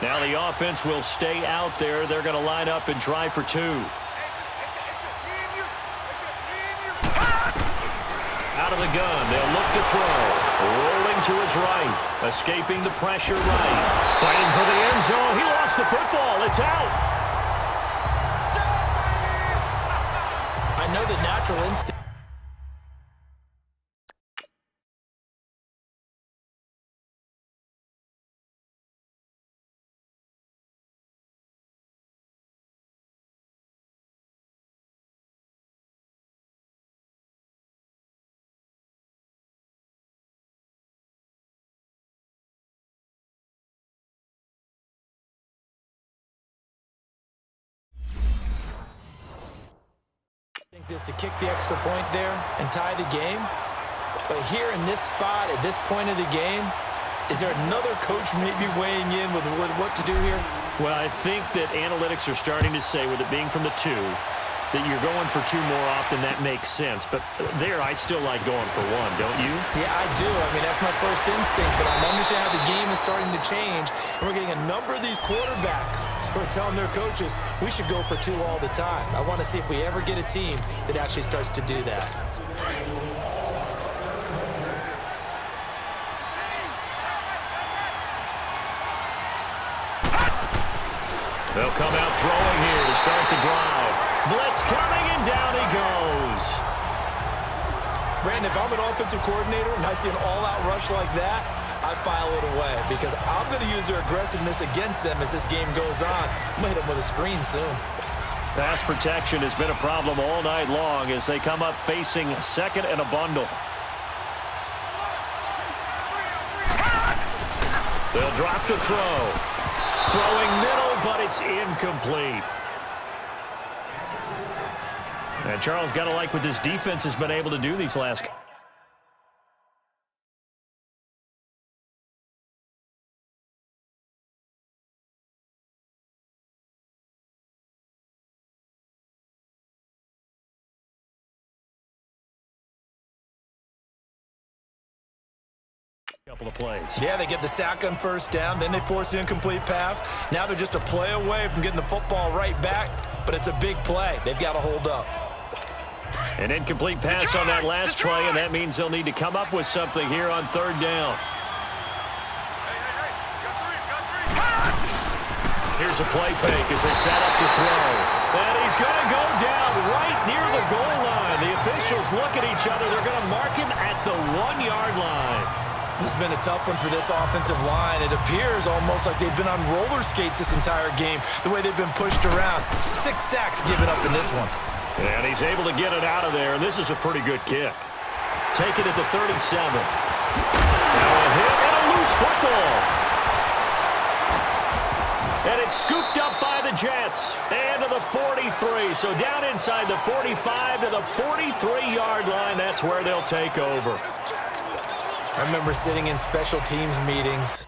Now the offense will stay out there. They're going to line up and try for two. Out of the gun, they'll look to throw. Rolling to his right. Escaping the pressure right. Fighting for the end zone. He lost the football. It's out. I know the natural instinct. Is to kick the extra point there and tie the game. But here in this spot, at this point of the game, is there another coach maybe weighing in with what to do here? Well, I think that analytics are starting to say, with it being from the two, that you're going for two more often. That makes sense. But there, I still like going for one, don't you? Yeah, I do. I mean, that's my first instinct. But I'm understanding how the game is starting to change. And we're getting a number of these quarterbacks who are telling their coaches, we should go for two all the time. I want to see if we ever get a team that actually starts to do that. They'll come out throwing here to start the drive. Blitz coming, and down he goes. Brandon, if I'm an offensive coordinator and I see an all-out rush like that, I file it away because I'm going to use their aggressiveness against them as this game goes on. I'm going to hit them with a screen soon. Pass protection has been a problem all night long as they come up facing second and a bundle. They'll drop to throw. Throwing middle, but it's incomplete. And Charles, got to like what this defense has been able to do these last couple of plays. Yeah, they get the sack on first down, then they force the incomplete pass. Now they're just a play away from getting the football right back, but it's a big play. They've got to hold up. An incomplete pass on that last play, and that means they'll need to come up with something here on third down. Here's a play fake as they set up to throw. And he's going to go down right near the goal line. The officials look at each other. They're going to mark him at the 1-yard line. This has been a tough one for this offensive line. It appears almost like they've been on roller skates this entire game, the way they've been pushed around. 6 sacks given up in this one. And he's able to get it out of there, and this is a pretty good kick. Take it at the 37. Now a hit and a loose football. And it's scooped up by the Jets. And to the 43. So down inside the 45 to the 43-yard line. That's where they'll take over. I remember sitting in special teams meetings.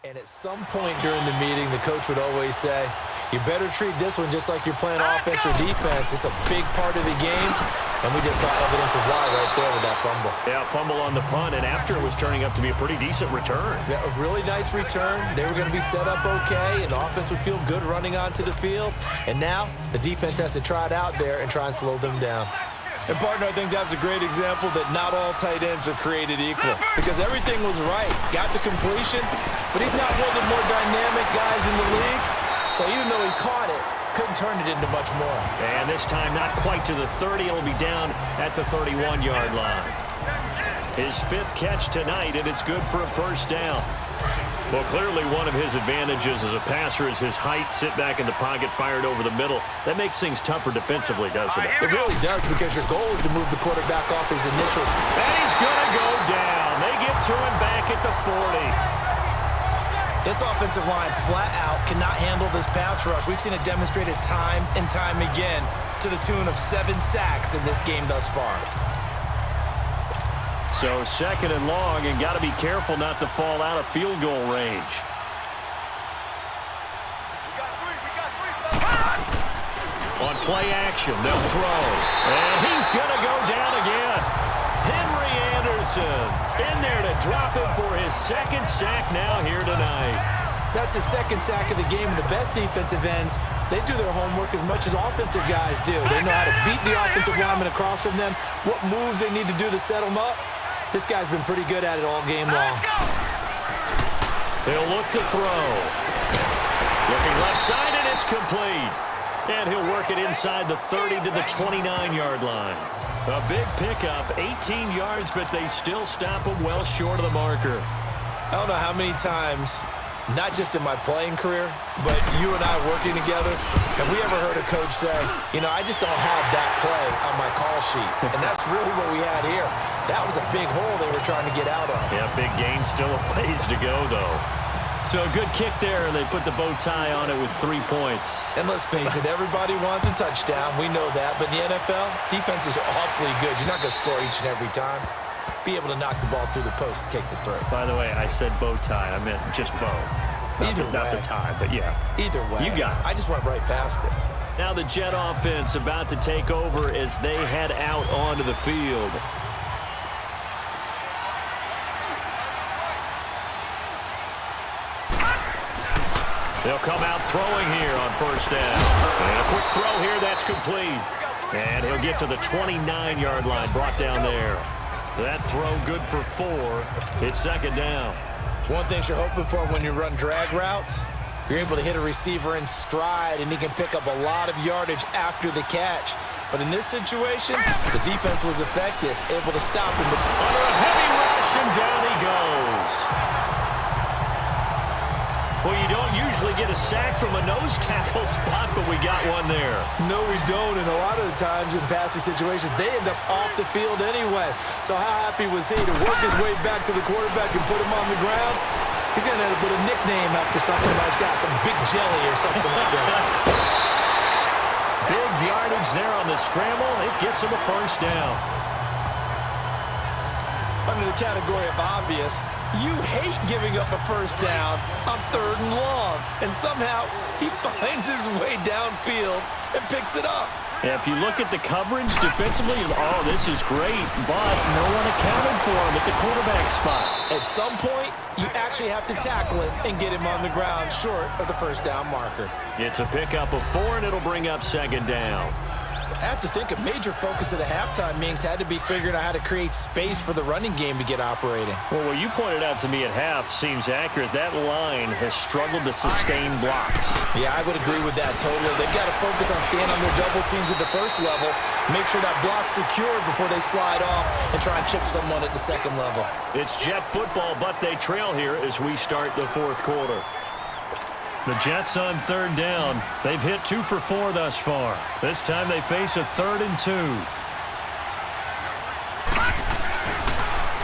And at some point during the meeting, the coach would always say, you better treat this one just like you're playing offense or defense. It's a big part of the game, and we just saw evidence of why right there with that fumble. Yeah, fumble on the punt, and after it was turning up to be a pretty decent return. Yeah, a really nice return. They were going to be set up okay, and the offense would feel good running onto the field. And now the defense has to try it out there and try and slow them down. And, partner, I think that was a great example that not all tight ends are created equal because everything was right. Got the completion, but he's not one of the more dynamic guys in the league. So even though he caught it, couldn't turn it into much more. And this time not quite to the 30. It'll be down at the 31-yard line. His 5th catch tonight, and it's good for a first down. Well, clearly one of his advantages as a passer is his height, sit back in the pocket, fired over the middle. That makes things tougher defensively, doesn't it? It really does because your goal is to move the quarterback off his initial spot. And he's going to go down. They give to him back at the 40. This offensive line flat out cannot handle this pass rush. We've seen it demonstrated time and time again to the tune of 7 sacks in this game thus far. So 2nd and long, and got to be careful not to fall out of field goal range. On play action, they'll throw. And he's going to go down again. Henry Anderson in there to drop him for his 2nd sack now here tonight. That's his 2nd sack of the game, and the best defensive ends, they do their homework as much as offensive guys do. They know how to beat the offensive lineman across from them, what moves they need to do to set them up. This guy's been pretty good at it all game long. He'll look to throw. Looking left side, and it's complete. And he'll work it inside the 30 to the 29-yard line. A big pickup, 18 yards, but they still stop him well short of the marker. I don't know how many times, not just in my playing career, but you and I working together, have we ever heard a coach say, you know, I just don't have that play on my call sheet. And that's really what we had here. That was a big hole they were trying to get out of. Yeah, big gain, still a ways to go, though. So a good kick there, and they put the bow tie on it with 3 points. And let's face it, everybody wants a touchdown. We know that. But in the NFL, defenses are awfully good. You're not going to score each and every time. Be able to knock the ball through the post and take the throw. By the way, I said bow tie. I meant just bow. Not the tie, but yeah. Either way. You got it. I just went right past it. Now the Jet offense about to take over as they head out onto the field. They'll come out throwing here on 1st down. And a quick throw here, that's complete. And he'll get to the 29-yard line, brought down there. That throw good for 4. It's 2nd down. One thing you're hoping for when you run drag routes, you're able to hit a receiver in stride, and he can pick up a lot of yardage after the catch. But in this situation, the defense was effective, able to stop him. Under a heavy rush, and down he goes. Well, you don't usually get a sack from a nose tackle spot, but we got one there. No, we don't, and a lot of the times in passing situations, they end up off the field anyway. So how happy was he to work his way back to the quarterback and put him on the ground? He's going to end up with a nickname after something like that, some big jelly or something like that. Big yardage there on the scramble. It gets him a 1st down. Under the category of obvious, you hate giving up a 1st down on 3rd and long. And somehow he finds his way downfield and picks it up. Yeah, if you look at the coverage defensively, oh, this is great, but no one accounted for him at the quarterback spot. At some point, you actually have to tackle him and get him on the ground short of the 1st down marker. It's a pickup of 4, and it'll bring up 2nd down. I have to think a major focus of the halftime meetings had to be figuring out how to create space for the running game to get operating. Well, what you pointed out to me at half seems accurate. That line has struggled to sustain blocks. Yeah, I would agree with that totally. They've got to focus on staying on their double teams at the 1st level, make sure that block's secured before they slide off and try and chip someone at the 2nd level. It's Jet football, but they trail here as we start the 4th quarter. The Jets on 3rd down. They've hit 2 for 4 thus far. This time they face a 3rd and 2.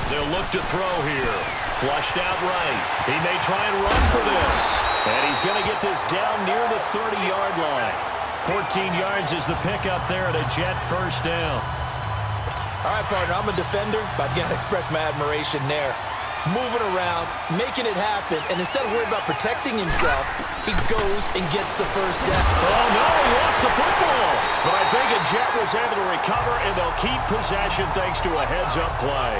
They'll look to throw here. Flushed out right. He may try and run for this. And he's going to get this down near the 30-yard line. 14 yards is the pickup there at a Jet 1st down. All right, partner, I'm a defender, but I've got to express my admiration there. Moving around, making it happen, and instead of worrying about protecting himself, he goes and gets the 1st down. Oh, no, he lost the football. But I think a Jet was able to recover, and they'll keep possession thanks to a heads-up play.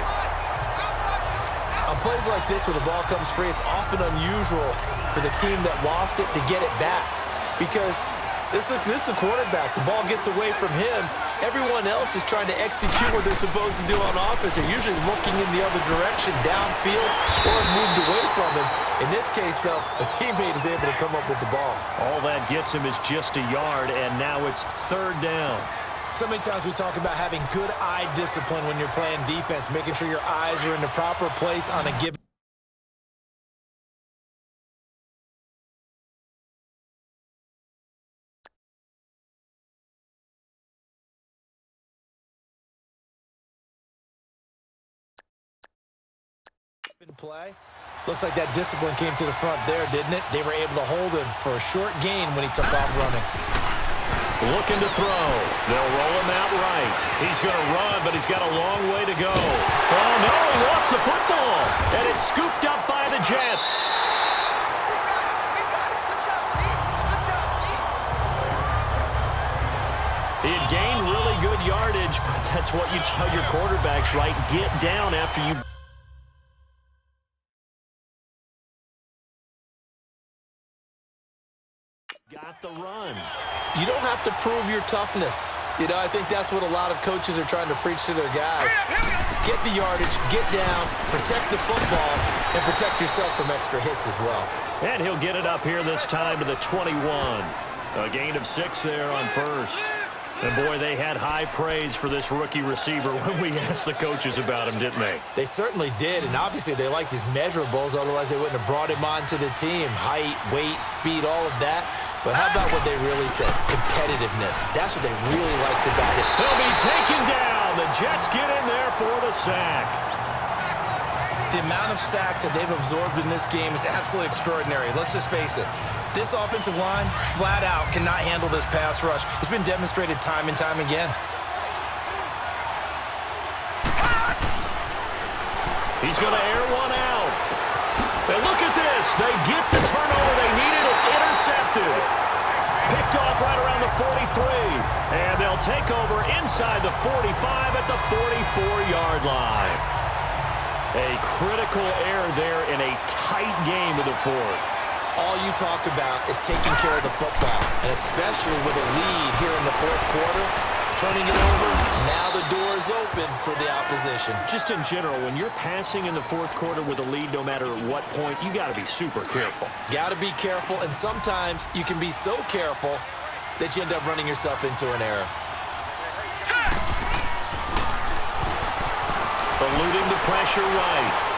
On plays like this where the ball comes free, it's often unusual for the team that lost it to get it back. Because this is a quarterback. The ball gets away from him. Everyone else is trying to execute what they're supposed to do on offense. They're usually looking in the other direction, downfield, or moved away from him. In this case, though, a teammate is able to come up with the ball. All that gets him is just a yard, and now it's 3rd down. So many times we talk about having good eye discipline when you're playing defense, making sure your eyes are in the proper place on a given Play. Looks like that discipline came to the front there, didn't it? They were able to hold him for a short gain when he took off running. Looking to throw. They'll roll him out right. He's going to run, but he's got a long way to go. Oh, no, he lost the football. And it's scooped up by the Jets. He had gained really good yardage, but that's what you tell your quarterbacks, right? Get down after you... got the run. You don't have to prove your toughness. You know, I think that's what a lot of coaches are trying to preach to their guys. Get the yardage, get down, protect the football, and protect yourself from extra hits as well. And he'll get it up here this time to the 21. A gain of 6 there on first. And, boy, they had high praise for this rookie receiver when we asked the coaches about him, didn't they? They certainly did, and obviously they liked his measurables. Otherwise, they wouldn't have brought him onto the team. Height, weight, speed, all of that. But how about what they really said? Competitiveness. That's what they really liked about it. He'll be taken down. The Jets get in there for the sack. The amount of sacks that they've absorbed in this game is absolutely extraordinary. Let's just face it. This offensive line, flat out, cannot handle this pass rush. It's been demonstrated time and time again. He's going to air one out. And look at this. They get the turnover they needed. It's intercepted. Picked off right around the 43. And they'll take over inside the 45 at the 44-yard line. A critical error there in a tight game of the fourth. All you talk about is taking care of the football, and especially with a lead here in the fourth quarter, turning it over, now the door is open for the opposition. Just in general, when you're passing in the fourth quarter with a lead, no matter at what point, you got to be super careful. Got to be careful, and sometimes you can be so careful that you end up running yourself into an error. Eluding the pressure right.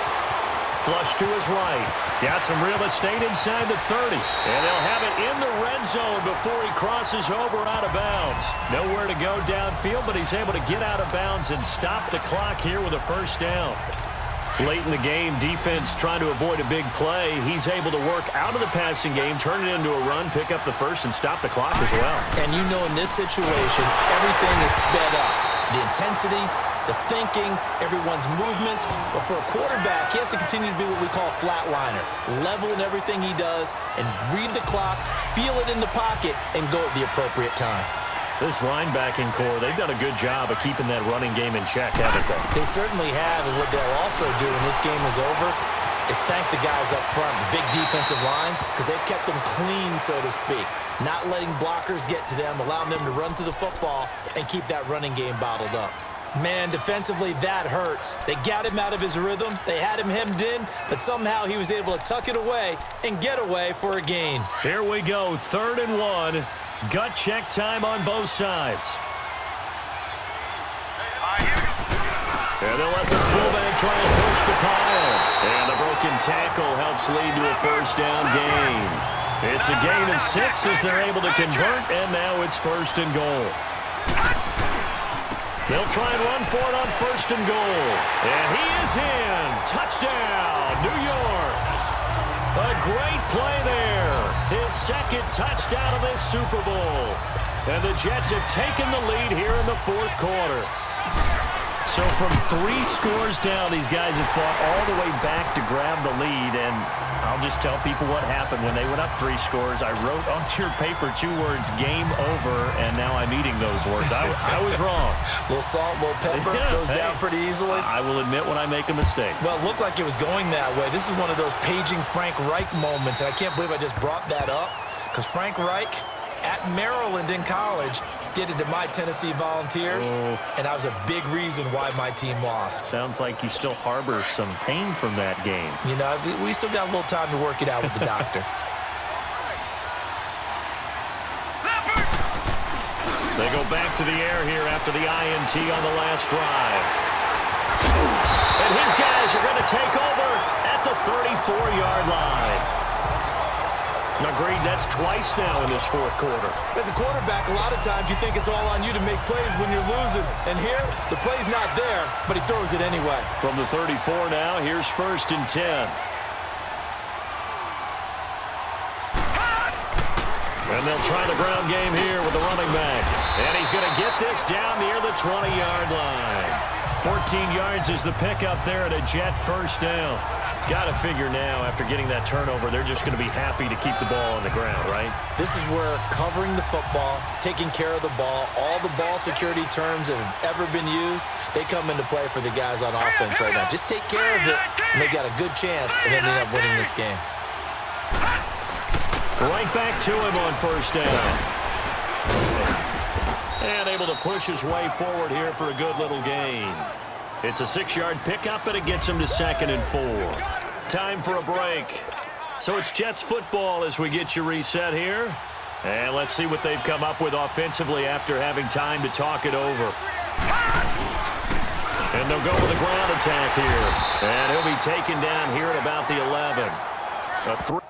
Flush to his right. Got some real estate inside the 30. And they'll have it in the red zone before he crosses over out of bounds. Nowhere to go downfield, but he's able to get out of bounds and stop the clock here with a first down. Late in the game, defense trying to avoid a big play. He's able to work out of the passing game, turn it into a run, pick up the first, and stop the clock as well. And you know in this situation, everything is sped up. The intensity, the thinking, everyone's movements. But for a quarterback, he has to continue to be what we call a flatliner. Level in everything he does and read the clock, feel it in the pocket, and go at the appropriate time. This linebacking core, they've done a good job of keeping that running game in check, haven't they? They certainly have, and what they'll also do when this game is over is thank the guys up front, the big defensive line, because they've kept them clean, so to speak. Not letting blockers get to them, allowing them to run to the football and keep that running game bottled up. Man, defensively, that hurts. They got him out of his rhythm. They had him hemmed in, but somehow he was able to tuck it away and get away for a gain. Here we go, 3rd and 1. Gut check time on both sides. And they'll let the fullback try and push the pile. And the broken tackle helps lead to a first down gain. It's a gain of 6 as they're able to convert, and now it's 1st and goal. They'll try and run for it on 1st and goal. And he is in. Touchdown, New York. A great play there. His 2nd touchdown of this Super Bowl. And the Jets have taken the lead here in the 4th quarter. So from 3 scores down, these guys have fought all the way back to grab the lead. And I'll just tell people what happened when they went up 3 scores. I wrote onto your paper 2 words, game over, and now I'm eating those words. I was wrong. A little salt, a little pepper, goes down pretty easily. I will admit when I make a mistake. Well, it looked like it was going that way. This is one of those paging Frank Reich moments, and I can't believe I just brought that up, because Frank Reich at Maryland in college did it to my Tennessee Volunteers, and that was a big reason why my team lost. Sounds like you still harbor some pain from that game. You know, we still got a little time to work it out with the doctor. They go back to the air here after the INT on the last drive. And his guys are going to take over at the 34-yard line. Agreed, that's twice now in this fourth quarter. As a quarterback, a lot of times you think it's all on you to make plays when you're losing. And here, the play's not there, but he throws it anyway. From the 34 now, here's 1st and 10. And they'll try the ground game here with the running back. And he's going to get this down near the 20-yard line. 14 yards is the pickup there at a Jet first down. Got to figure now, after getting that turnover, they're just going to be happy to keep the ball on the ground, right? This is where covering the football, taking care of the ball, all the ball security terms that have ever been used, they come into play for the guys on offense right now. Just take care of it, and they've got a good chance of ending up winning this game. Right back to him on first down. And able to push his way forward here for a good little gain. It's a 6-yard pickup, and it gets him to 2nd and 4. Time for a break. So it's Jets football as we get you reset here. And let's see what they've come up with offensively after having time to talk it over. And they'll go with a ground attack here. And he'll be taken down here at about the 11. A 3.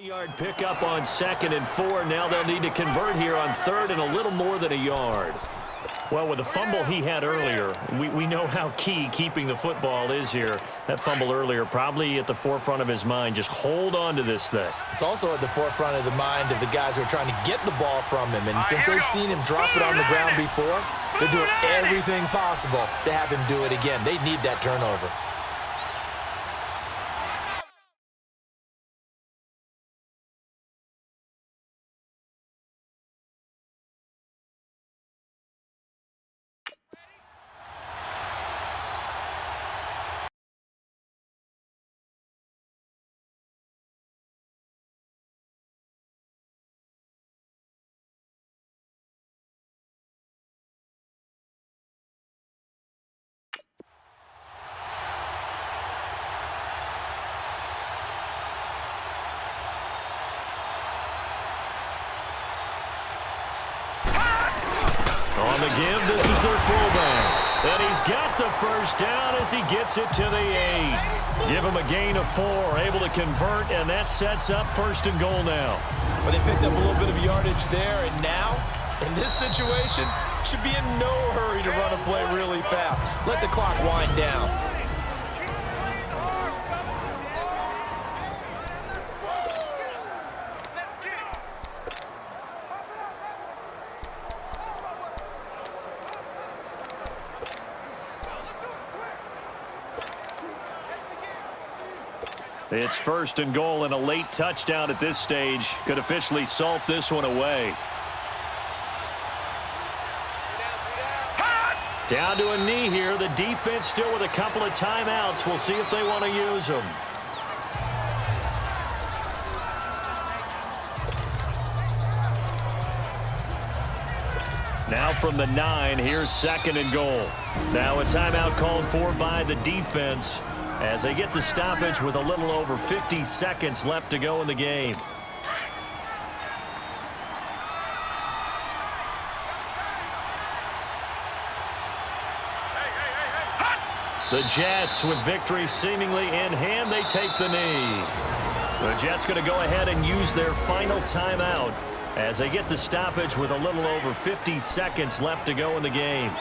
Yard pickup on 2nd and 4. Now they'll need to convert here on 3rd and a little more than a yard. Well, with the fumble he had earlier, we know how key keeping the football is here. That fumble earlier probably at the forefront of his mind. Just hold on to this thing. It's also at the forefront of the mind of the guys who are trying to get the ball from him. And since they've seen him drop it on the ground before, they're doing everything possible to have him do it again. They need that turnover. On the give, this is their fullback. And he's got the first down as he gets it to the 8. Give him a gain of 4, able to convert, and that sets up 1st and goal now. Well, they picked up a little bit of yardage there, and now, in this situation, should be in no hurry to run a play really fast. Let the clock wind down. It's 1st and goal, and a late touchdown at this stage could officially salt this one away. Down to a knee here. The defense still with a couple of timeouts. We'll see if they want to use them. Now from the 9, here's 2nd and goal. Now a timeout called for by the defense as they get the stoppage with a little over 50 seconds left to go in the game. The Jets with victory seemingly in hand. They take the knee. The Jets going to go ahead and use their final timeout as they get the stoppage with a little over 50 seconds left to go in the game.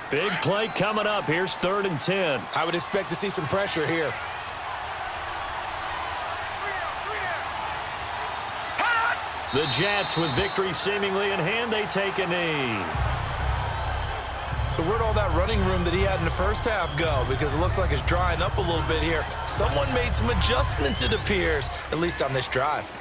Big play coming up. Here's 3rd and 10. I would expect to see some pressure here. The Jets with victory seemingly in hand. They take a knee. So where'd all that running room that he had in the first half go? Because it looks like it's drying up a little bit here. Someone made some adjustments, it appears, at least on this drive.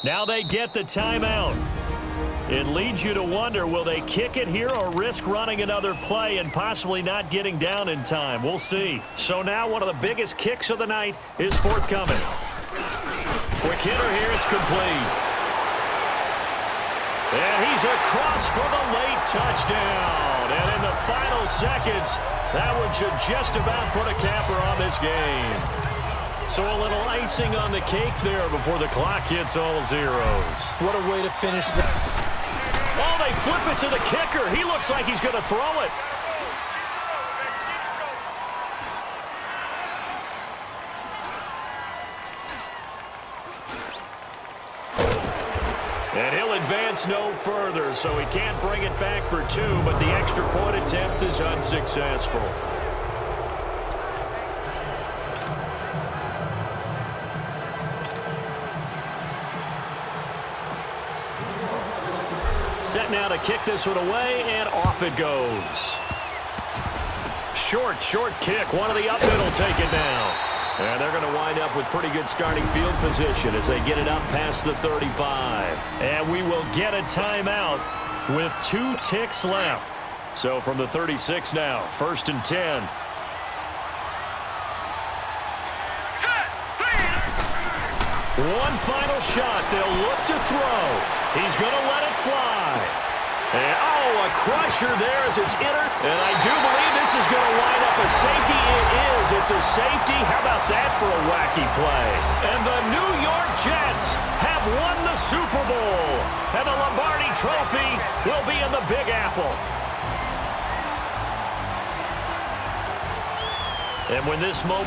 Now they get the timeout. It leads you to wonder, will they kick it here or risk running another play and possibly not getting down in time? We'll see. So now one of the biggest kicks of the night is forthcoming. Quick hitter here, it's complete. And he's across for the late touchdown. And in the final seconds, that one should just about put a capper on this game. So a little icing on the cake there before the clock hits all zeros. What a way to finish that. Oh, they flip it to the kicker. He looks like he's going to throw it. And he'll advance no further, so he can't bring it back for two, but the extra point attempt is unsuccessful. Set now to kick this one away, and off it goes. Short kick. One of the up middle take it down. And they're going to wind up with pretty good starting field position as they get it up past the 35. And we will get a timeout with 2 ticks left. So from the 36 now, 1st and 10. One final shot. They'll look to throw. He's going to let it fly. And, oh, a crusher there as it's entered. And I do believe this is going to wind up a safety. It is. It's a safety. How about that for a wacky play? And the New York Jets have won the Super Bowl. And the Lombardi Trophy will be in the Big Apple. And when this moment